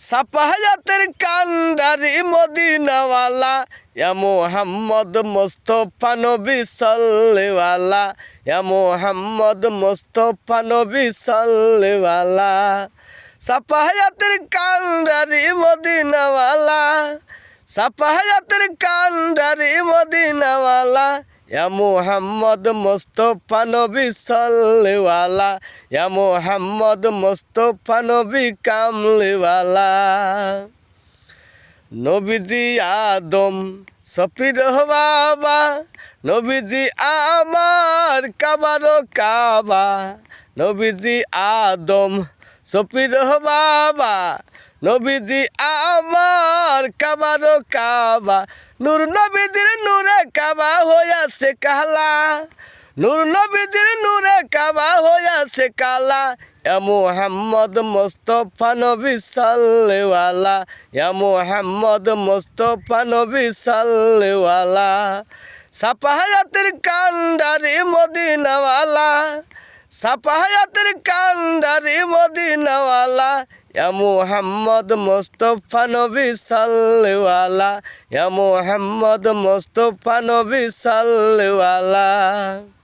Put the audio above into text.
সাফায়াতের কান্ডারি মদিনাওয়ালা ইয়া মুহাম্মদ মুস্তাফা নবী সাল্লাল্লাহু ইয়া মুহাম্মদ মুস্তাফা নবী সাল্লাল্লাহু সাফায়াতের কান্ডারি মদিনাওয়ালা সাফায়াতের কান্ডারি মদিনাওয়ালা ইয়া মুহাম্মদ মুস্তাফা নবী সাল্লাল্লাহু ইয়া মুহাম্মদ মুস্তাফা নবী কামলিওয়ালা নবীজি আদম সফির বাবা নবীজি আমার কাবার কাবা নবীজি আদম সফির বাবা নবীজি আমার কাবার কাবা নূর নবীজির নূরে কাবা হইয়াছে কালা নূর নবীজির নূরে কাবা হইয়াছে কালা ইয়া মুহাম্মদ মুস্তাফা নবী সাল্লাল্লাহু ইয়া মুহাম্মদ মুস্তাফা নবী সাল্লাল্লাহু সাফায়াতের কান্ডারি মদিনাওয়ালা সাফায়াতের কান্ডারি মদিনাওয়ালা ইয়া মুহাম্মদ মুস্তাফা নবী সাল্লাল্লাহু ইয়া মুহাম্মদ মুস্তাফা নবী সাল্লাল্লাহু